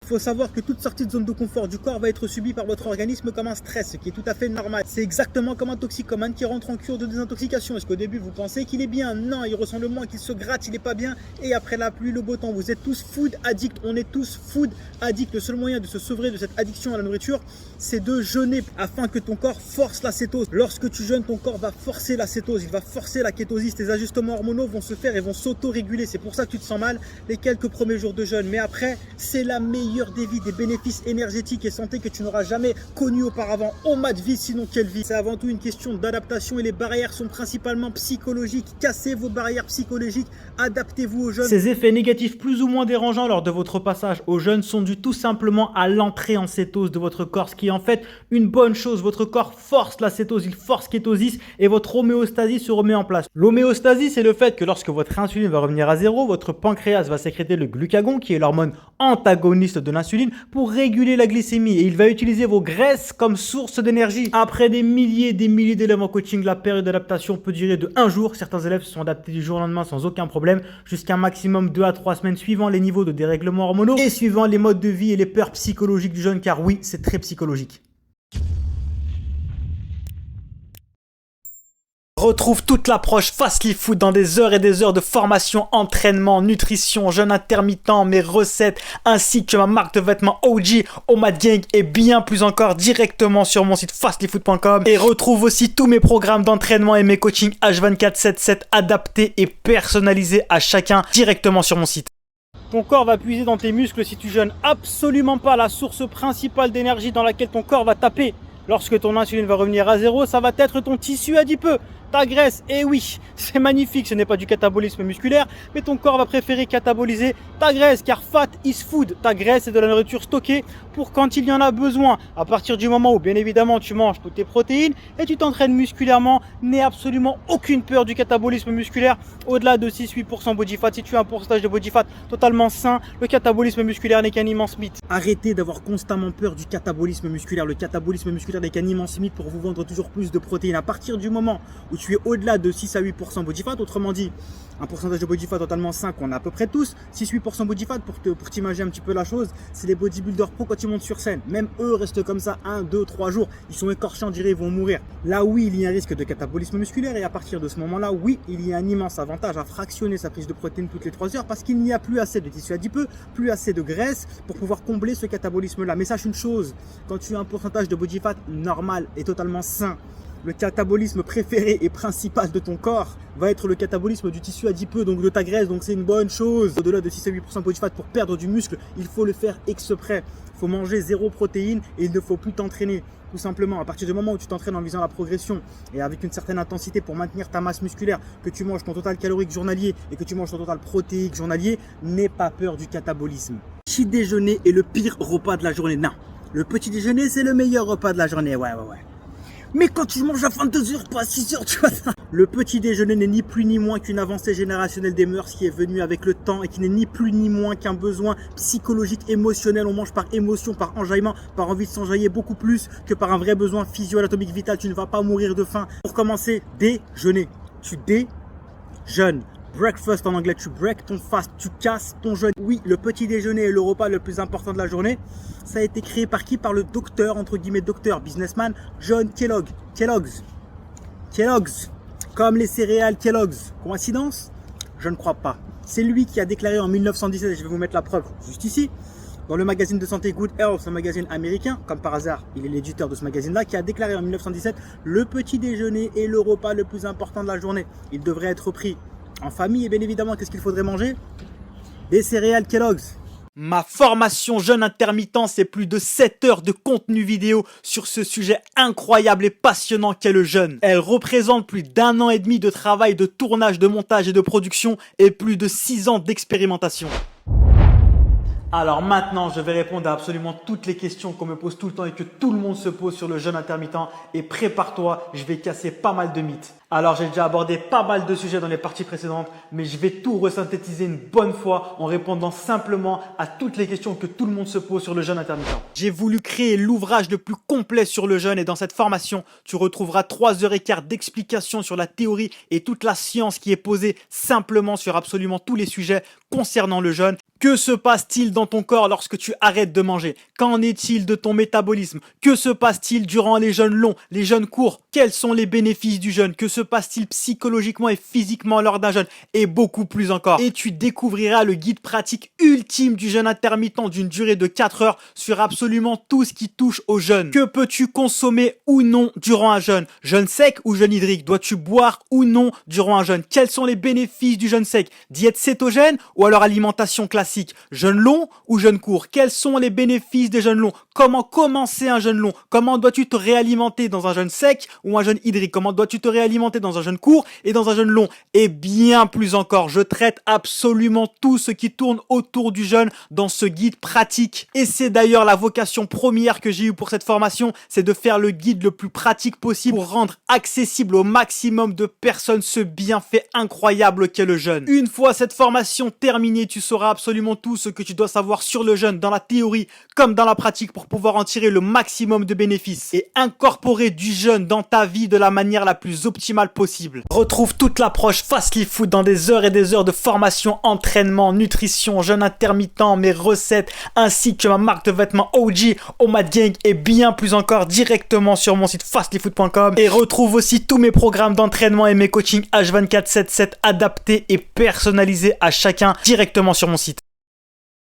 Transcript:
faut savoir que toute sortie de zone de confort du corps va être subie par votre organisme comme un stress, ce qui est tout à fait normal. C'est exactement comme un toxicomane qui rentre en cure de désintoxication. Est-ce qu'au début vous pensez qu'il est bien? Non, il ressent le moins qu'il se gratte, il n'est pas bien. Et après la pluie, le beau temps, vous êtes tous food addicts. On est tous food addicts. Le seul moyen de se sevrer de cette addiction à la nourriture, c'est de jeûner afin que ton corps force la cétose. Lorsque tu jeûnes, ton corps va forcer la cétose, il va forcer la kétosis. Tes ajustements hormonaux vont se faire et vont s'auto-réguler. C'est pour ça que tu te sens mal les quelques premiers jours de jeûne. Mais après, c'est la meilleure des vies, des bénéfices énergétiques et santé que tu n'auras jamais connus auparavant. Oh ma vie, sinon quelle vie? C'est avant tout une question d'adaptation et les barrières sont principalement psychologiques. Cassez vos barrières psychologiques, adaptez-vous au jeûne. Ces effets négatifs plus ou moins dérangeants lors de votre passage au jeûne sont dus tout simplement à l'entrée en cétose de votre corps, ce qui est en fait une bonne chose. Votre corps force la cétose, il force kétosis et votre homéostasie se remet en place. L'homéostasie, c'est le fait que lorsque votre insuline va revenir à zéro, votre pancréas va sécréter le glucagon qui est l'hormone antagoniste de l'insuline pour réguler la glycémie et il va utiliser vos graisses comme source d'énergie. Après des milliers d'élèves en coaching, la période d'adaptation peut durer de 1 jour. Certains élèves se sont adaptés du jour au lendemain sans aucun problème, jusqu'à un maximum 2 à 3 semaines suivant les niveaux de dérèglement hormonaux et suivant les modes de vie et les peurs psychologiques du jeûne, car oui, c'est très psychologique. Retrouve toute l'approche Fastly Food dans des heures et des heures de formation, entraînement, nutrition, jeûne intermittent, mes recettes, ainsi que ma marque de vêtements OG, Omad Gang et bien plus encore directement sur mon site fastlyfood.com. Et retrouve aussi tous mes programmes d'entraînement et mes coachings H24/7/7 adaptés et personnalisés à chacun directement sur mon site. Ton corps va puiser dans tes muscles si tu jeûnes absolument pas. La source principale d'énergie dans laquelle ton corps va taper lorsque ton insuline va revenir à zéro, ça va être ton tissu adipeux, ta graisse. Et oui, c'est magnifique, ce n'est pas du catabolisme musculaire, mais ton corps va préférer cataboliser ta graisse, car fat is food. Ta graisse est de la nourriture stockée pour quand il y en a besoin. À partir du moment où, bien évidemment, tu manges toutes tes protéines et tu t'entraînes musculairement, n'aie absolument aucune peur du catabolisme musculaire au-delà de 6-8% body fat. Si tu as un pourcentage de body fat totalement sain, le catabolisme musculaire n'est qu'un immense mythe. Arrêtez d'avoir constamment peur du catabolisme musculaire. Le catabolisme musculaire n'est qu'un immense mythe pour vous vendre toujours plus de protéines. À partir du moment où tu es au-delà de 6 à 8% body fat, autrement dit, un pourcentage de body fat totalement sain qu'on a à peu près tous, 6-8% body fat, pour t'imaginer un petit peu la chose, c'est les bodybuilders pro quand ils montent sur scène. Même eux restent comme ça 1, 2, 3 jours, ils sont écorchés, on dirait ils vont mourir. Là oui, il y a un risque de catabolisme musculaire et à partir de ce moment-là, oui, il y a un immense avantage à fractionner sa prise de protéines toutes les 3 heures parce qu'il n'y a plus assez de tissu adipeux, plus assez de graisse pour pouvoir combler ce catabolisme-là. Mais sache une chose, quand tu as un pourcentage de body fat normal et totalement sain, le catabolisme préféré et principal de ton corps va être le catabolisme du tissu adipeux, donc de ta graisse, donc c'est une bonne chose. Au-delà de 6 à 8% body fat pour perdre du muscle, il faut le faire exprès. Il faut manger 0 protéines et il ne faut plus t'entraîner. Tout simplement, à partir du moment où tu t'entraînes en visant la progression et avec une certaine intensité pour maintenir ta masse musculaire, que tu manges ton total calorique journalier et que tu manges ton total protéique journalier, n'aie pas peur du catabolisme. Petit déjeuner est le pire repas de la journée. Non, le petit déjeuner c'est le meilleur repas de la journée. Ouais. Mais quand tu manges à 22h, pas à 6h, tu vois ça. Le petit déjeuner n'est ni plus ni moins qu'une avancée générationnelle des mœurs qui est venue avec le temps et qui n'est ni plus ni moins qu'un besoin psychologique, émotionnel. On mange par émotion, par enjaillement, par envie de s'enjailler beaucoup plus que par un vrai besoin physio-anatomique vital. Tu ne vas pas mourir de faim. Pour commencer, déjeuner. Tu déjeunes. Breakfast en anglais, tu break ton fast, tu casses ton jeûne. Oui, le petit déjeuner est le repas le plus important de la journée. Ça a été créé par qui? Par le docteur, entre guillemets docteur, businessman, John Kellogg. Kellogg's, comme les céréales Kellogg's. Coïncidence? Je ne crois pas. C'est lui qui a déclaré en 1917, et je vais vous mettre la preuve juste ici, dans le magazine de santé Good Health, un magazine américain, comme par hasard, il est l'éditeur de ce magazine-là, qui a déclaré en 1917, le petit déjeuner est le repas le plus important de la journée. Il devrait être pris en famille et bien évidemment, qu'est-ce qu'il faudrait manger? Des céréales Kellogg's. Ma formation jeûne intermittent, c'est plus de 7 heures de contenu vidéo sur ce sujet incroyable et passionnant qu'est le jeûne. Elle représente plus d'1 an et demi de travail de tournage, de montage et de production et plus de 6 ans d'expérimentation. Alors maintenant, je vais répondre à absolument toutes les questions qu'on me pose tout le temps et que tout le monde se pose sur le jeûne intermittent. Et prépare-toi, je vais casser pas mal de mythes. Alors j'ai déjà abordé pas mal de sujets dans les parties précédentes, mais je vais tout resynthétiser une bonne fois en répondant simplement à toutes les questions que tout le monde se pose sur le jeûne intermittent. J'ai voulu créer l'ouvrage le plus complet sur le jeûne et dans cette formation, tu retrouveras 3h15 d'explications sur la théorie et toute la science qui est posée simplement sur absolument tous les sujets concernant le jeûne. Que se passe-t-il dans ton corps lorsque tu arrêtes de manger? Qu'en est-il de ton métabolisme? Que se passe-t-il durant les jeûnes longs, les jeûnes courts? Quels sont les bénéfices du jeûne? Que se passe-t-il psychologiquement et physiquement lors d'un jeûne? Et beaucoup plus encore. Et tu découvriras le guide pratique ultime du jeûne intermittent d'une durée de 4 heures sur absolument tout ce qui touche au jeûne. Que peux-tu consommer ou non durant un jeûne? Jeûne sec ou jeûne hydrique? Dois-tu boire ou non durant un jeûne? Quels sont les bénéfices du jeûne sec? Diète cétogène ou alors alimentation classique? Jeûne long ou jeûne court? Quels sont les bénéfices des jeûnes longs? Comment commencer un jeûne long? Comment dois-tu te réalimenter dans un jeûne sec ou un jeûne hydrique? Comment dois-tu te réalimenter dans un jeûne court et dans un jeûne long? Et bien plus encore, je traite absolument tout ce qui tourne autour du jeûne dans ce guide pratique. Et c'est d'ailleurs la vocation première que j'ai eue pour cette formation, c'est de faire le guide le plus pratique possible pour rendre accessible au maximum de personnes ce bienfait incroyable qu'est le jeûne. Une fois cette formation terminée, tu sauras absolument tout ce que tu dois savoir sur le jeûne dans la théorie comme dans la pratique pour pouvoir en tirer le maximum de bénéfices et incorporer du jeûne dans ta vie de la manière la plus optimale possible. Retrouve toute l'approche Fastly Food dans des heures et des heures de formation, entraînement, nutrition, jeûne intermittent, mes recettes ainsi que ma marque de vêtements OG, Omad Gang et bien plus encore directement sur mon site fastlyfood.com. Et retrouve aussi tous mes programmes d'entraînement et mes coachings H24/7/7 adaptés et personnalisés à chacun directement sur mon site.